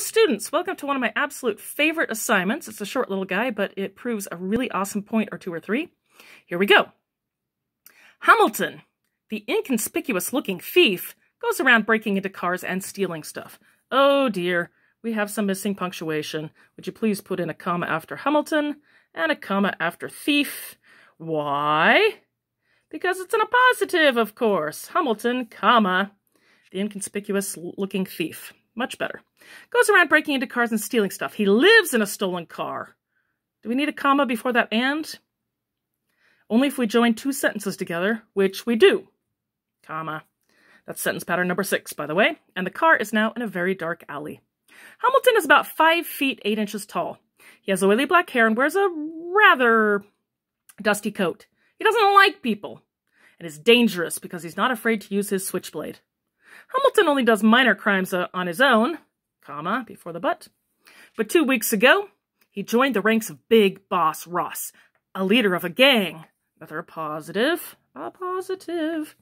students, welcome to one of my absolute favorite assignments. It's a short little guy, but it proves a really awesome point or two or three. Here we go. Hummleton, the inconspicuous-looking thief, goes around breaking into cars and stealing stuff. Oh dear, we have some missing punctuation. Would you please put in a comma after Hummleton and a comma after thief? Why? Because it's in a positive, of course. Hummleton, comma, the inconspicuous-looking thief. Much better. Goes around breaking into cars and stealing stuff. He lives in a stolen car. Do we need a comma before that and? Only if we join two sentences together, which we do. Comma. That's sentence pattern number 6, by the way. And the car is now in a very dark alley. Hummleton is about 5 feet 8 inches tall. He has oily black hair and wears a rather dusty coat. He doesn't like people. And is dangerous because he's not afraid to use his switchblade. Hummleton only does minor crimes on his own, comma, before the but. But 2 weeks ago, he joined the ranks of Big Boss Ross, a leader of a gang. Another positive, a positive.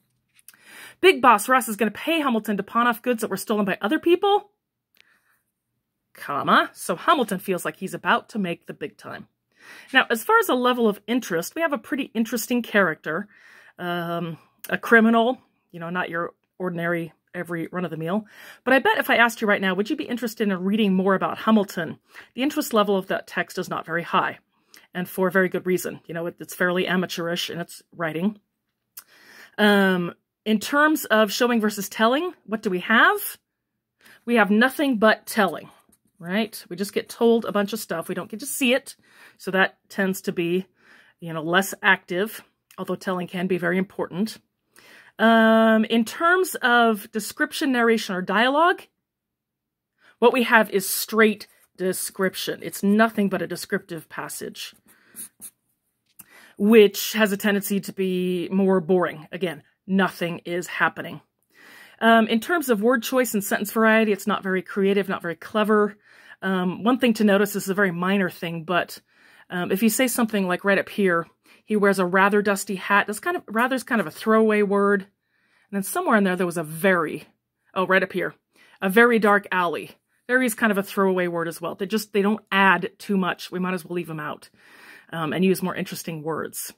Big Boss Ross is going to pay Hummleton to pawn off goods that were stolen by other people, comma, so Hummleton feels like he's about to make the big time. Now, as far as a level of interest, we have a pretty interesting character, a criminal, you know, not your ordinary every run-of-the-mill. But I bet if I asked you right now, would you be interested in reading more about Hummleton? The interest level of that text is not very high, and for a very good reason. You know, it's fairly amateurish in its writing. In terms of showing versus telling, what do we have? We have nothing but telling, right? We just get told a bunch of stuff. We don't get to see it, so that tends to be, you know, less active, although telling can be very important. In terms of description, narration, or dialogue, what we have is straight description. It's nothing but a descriptive passage, which has a tendency to be more boring. Again, nothing is happening. In terms of word choice and sentence variety, it's not very creative, not very clever. One thing to notice, this is a very minor thing, but if you say something like right up here, he wears a rather dusty hat. That's kind of, rather is kind of a throwaway word. And then somewhere in there was a very, oh, right up here, a very dark alley. Very is kind of a throwaway word as well. They don't add too much. We might as well leave them out and use more interesting words.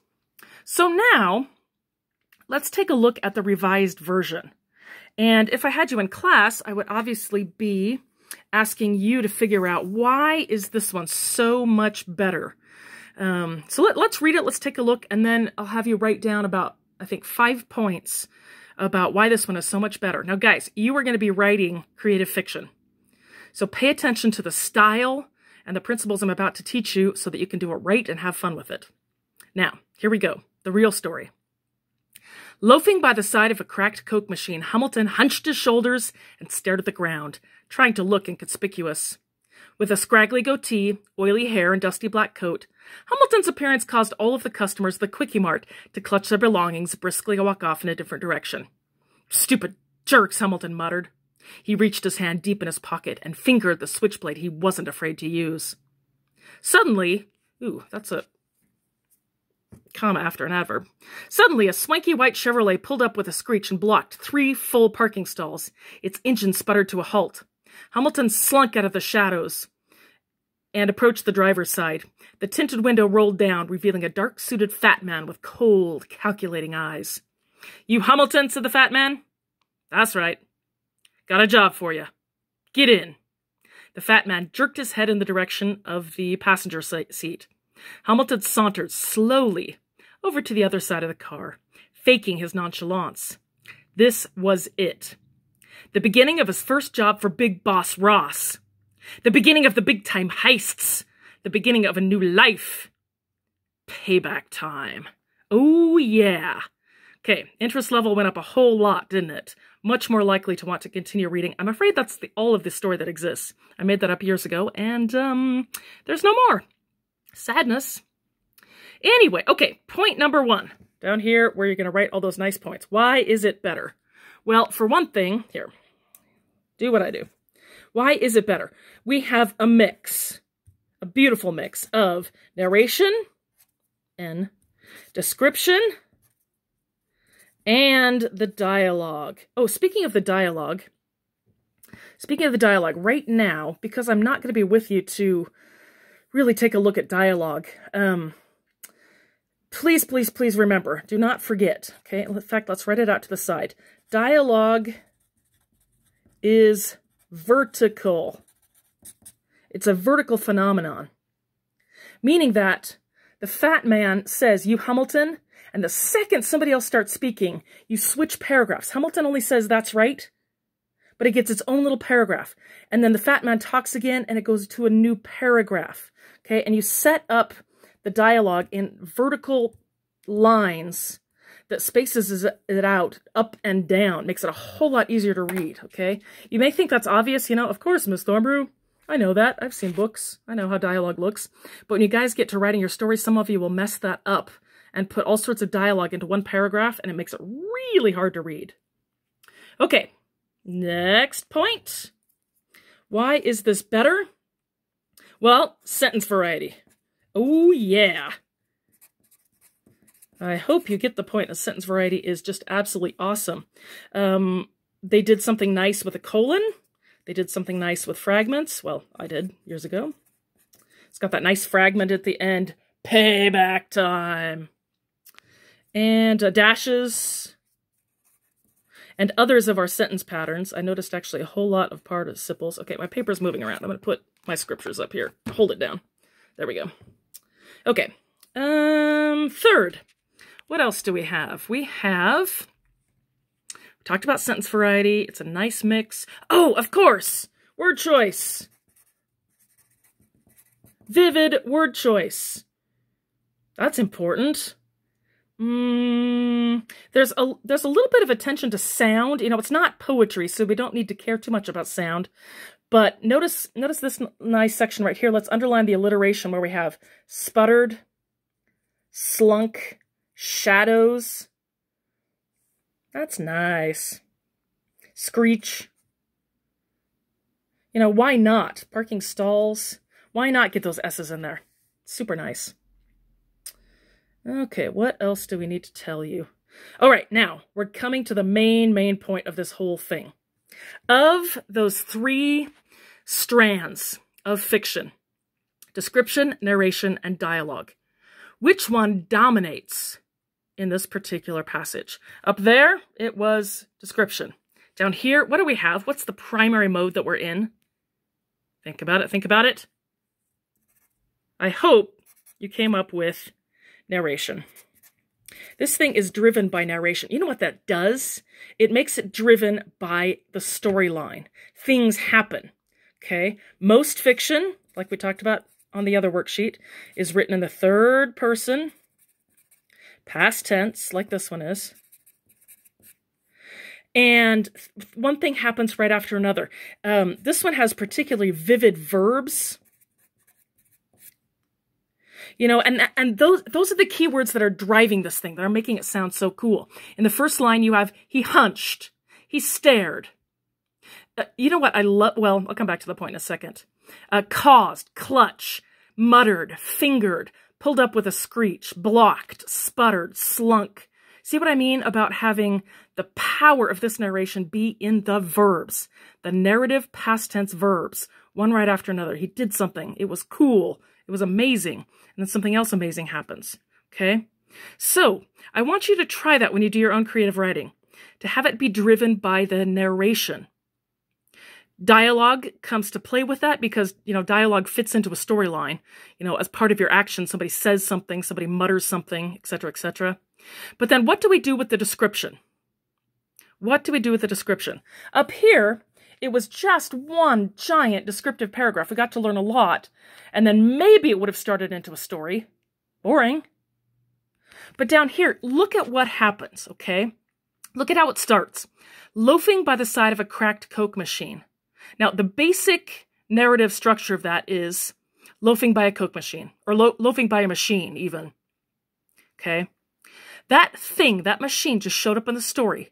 So now, let's take a look at the revised version. And if I had you in class, I would obviously be asking you to figure out why is this one so much better. So let's read it, let's take a look, and then I'll have you write down about, I think, 5 points about why this one is so much better. Now, guys, you are going to be writing creative fiction. So pay attention to the style and the principles I'm about to teach you so that you can do it right and have fun with it. Now, here we go. The real story. Loafing by the side of a cracked Coke machine, Hummleton hunched his shoulders and stared at the ground, trying to look inconspicuous. With a scraggly goatee, oily hair, and dusty black coat, Hummleton's appearance caused all of the customers of the Quickie Mart to clutch their belongings, briskly walk off in a different direction. Stupid jerks, Hummleton muttered. He reached his hand deep in his pocket and fingered the switchblade he wasn't afraid to use. Suddenly, ooh, that's a comma after an adverb. Suddenly, a swanky white Chevrolet pulled up with a screech and blocked 3 full parking stalls. Its engine sputtered to a halt. Hummleton slunk out of the shadows and approached the driver's side. The tinted window rolled down, revealing a dark-suited fat man with cold, calculating eyes. "You Hummleton," said the fat man. "That's right. Got a job for you. Get in." The fat man jerked his head in the direction of the passenger seat. Hummleton sauntered slowly over to the other side of the car, faking his nonchalance. This was it. The beginning of his first job for Big Boss Ross. The beginning of the big-time heists. The beginning of a new life. Payback time. Oh, yeah. Okay, interest level went up a whole lot, didn't it? Much more likely to want to continue reading. I'm afraid that's all of the story that exists. I made that up years ago, and there's no more. Sadness. Anyway, okay, point number 1. Down here where you're going to write all those nice points. Why is it better? Well, for one thing, here, do what I do. Why is it better? We have a mix, a beautiful mix of narration, and description, and the dialogue. Oh, speaking of the dialogue, Speaking of the dialogue, right now, because I'm not going to be with you to really take a look at dialogue, please, please, please remember, do not forget, okay? In fact, let's write it out to the side. Dialogue is vertical. It's a vertical phenomenon, meaning that the fat man says, "You Hummleton," and the second somebody else starts speaking, you switch paragraphs. Hummleton only says, "That's right," but it gets its own little paragraph. And then the fat man talks again, and it goes to a new paragraph, okay? And you set up the dialogue in vertical lines that spaces it out up and down. Makes it a whole lot easier to read, okay? You may think that's obvious, you know, of course, Miss Thornbrew. I know that. I've seen books. I know how dialogue looks. But when you guys get to writing your story, some of you will mess that up and put all sorts of dialogue into one paragraph, and it makes it really hard to read. Okay, next point. Why is this better? Well, sentence variety. Oh, yeah. I hope you get the point. The sentence variety is just absolutely awesome. They did something nice with a colon. They did something nice with fragments. Well, I did years ago. It's got that nice fragment at the end. Payback time. And dashes. And others of our sentence patterns. I noticed actually a whole lot of participles. Okay, my paper's moving around. I'm going to put my scriptures up here. Hold it down. There we go. Okay. Third. What else do we have? We talked about sentence variety. It's a nice mix. Oh, of course. Word choice. Vivid word choice. That's important. There's a little bit of attention to sound. You know, it's not poetry, so we don't need to care too much about sound. But notice this nice section right here. Let's underline the alliteration where we have sputtered, slunk, shadows. That's nice. Screech. You know, why not? Parking stalls. Why not get those S's in there? Super nice. Okay, what else do we need to tell you? All right, now we're coming to the main point of this whole thing. Of those three strands of fiction, description, narration, and dialogue, which one dominates in this particular passage? Up there, it was description. Down here, what do we have? What's the primary mode that we're in? Think about it, think about it. I hope you came up with narration. This thing is driven by narration. You know what that does? It makes it driven by the storyline. Things happen, okay? Most fiction, like we talked about on the other worksheet, is written in the third person, past tense, like this one is. And one thing happens right after another. This one has particularly vivid verbs. You know, and those are the key words that are driving this thing, that are making it sound so cool. In the first line, you have, he hunched, he stared. You know what I love? Well, I'll come back to the point in a second. Caused, clutch, muttered, fingered, pulled up with a screech, blocked, sputtered, slunk. See what I mean about having the power of this narration be in the verbs, the narrative past tense verbs, one right after another. He did something. It was cool. It was amazing. And then something else amazing happens. Okay? So I want you to try that when you do your own creative writing, to have it be driven by the narration. Dialogue comes to play with that because, you know, dialogue fits into a storyline. You know, as part of your action, somebody says something, somebody mutters something, etc., etc. But then what do we do with the description? What do we do with the description? Up here, it was just one giant descriptive paragraph. We got to learn a lot, and then maybe it would have started into a story. Boring. But down here, look at what happens, okay? Look at how it starts. Loafing by the side of a cracked Coke machine. Now, the basic narrative structure of that is loafing by a Coke machine, or loafing by a machine, even. Okay? That thing, that machine, just showed up in the story.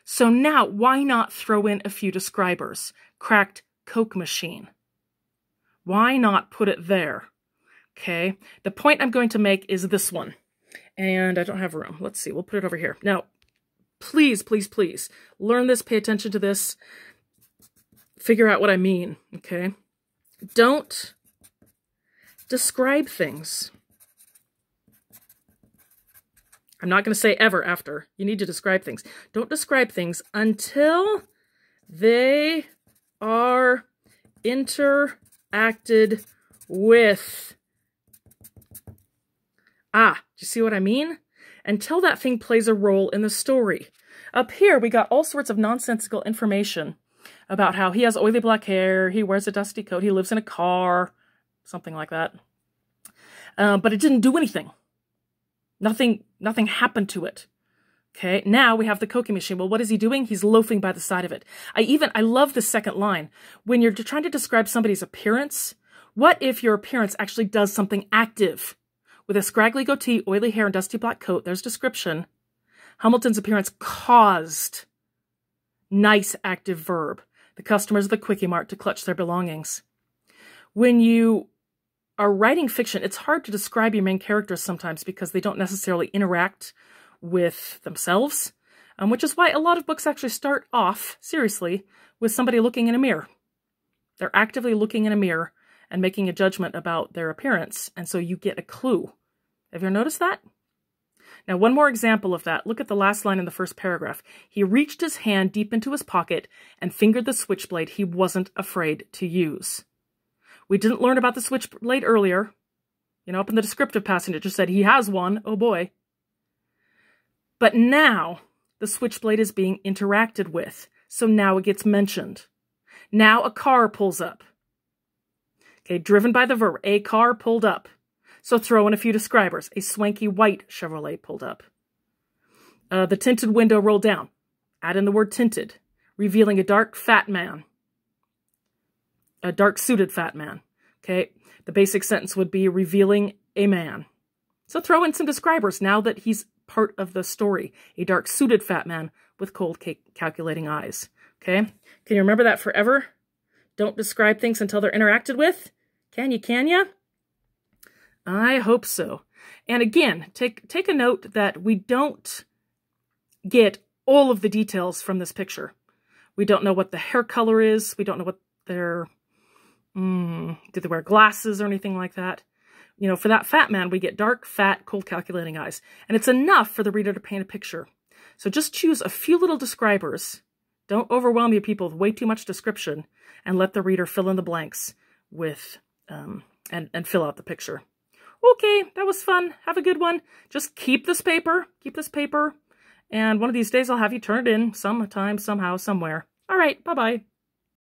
So now, why not throw in a few describers? Cracked Coke machine. Why not put it there? Okay? The point I'm going to make is this one. And I don't have room. Let's see. We'll put it over here. Now, please, please, please, learn this. Pay attention to this. figure out what I mean, okay? Don't describe things. I'm not going to say ever after. You need to describe things. Don't describe things until they are interacted with. Do you see what I mean? Until that thing plays a role in the story. Up here, we got all sorts of nonsensical information about how he has oily black hair, he wears a dusty coat, he lives in a car, something like that. But it didn't do anything. Nothing happened to it. Okay, now we have the Cokie machine. Well, what is he doing? He's loafing by the side of it. I love the second line. When you're trying to describe somebody's appearance, what if your appearance actually does something active? With a scraggly goatee, oily hair, and dusty black coat, there's description. Hummleton's appearance caused. Nice active verb. The customers of the Quickie Mart to clutch their belongings. When you are writing fiction, it's hard to describe your main characters sometimes because they don't necessarily interact with themselves, which is why a lot of books actually start off, seriously, with somebody looking in a mirror. They're actively looking in a mirror and making a judgment about their appearance, and so you get a clue. Have you ever noticed that? Now, one more example of that. Look at the last line in the first paragraph. He reached his hand deep into his pocket and fingered the switchblade he wasn't afraid to use. We didn't learn about the switchblade earlier. You know, up in the descriptive passage, it just said he has one. Oh boy. But now the switchblade is being interacted with. So now it gets mentioned. Now a car pulls up. Okay, driven by the verb. A car pulled up. So throw in a few describers. A swanky white Chevrolet pulled up. The tinted window rolled down. Add in the word tinted, revealing a dark, fat man. A dark-suited fat man. Okay, the basic sentence would be revealing a man. So throw in some describers now that he's part of the story. A dark-suited fat man with cold, calculating eyes. Okay, can you remember that forever? Don't describe things until they're interacted with. Can you? I hope so. And again, take a note that we don't get all of the details from this picture. We don't know what the hair color is. We don't know what their... did they wear glasses or anything like that? You know, for that fat man, we get dark, fat, cold, calculating eyes. And it's enough for the reader to paint a picture. So just choose a few little describers. Don't overwhelm your people with way too much description. And let the reader fill in the blanks with... and fill out the picture. Okay, that was fun. Have a good one. Just keep this paper. And one of these days I'll have you turn it in sometime, somehow, somewhere. All right, bye-bye.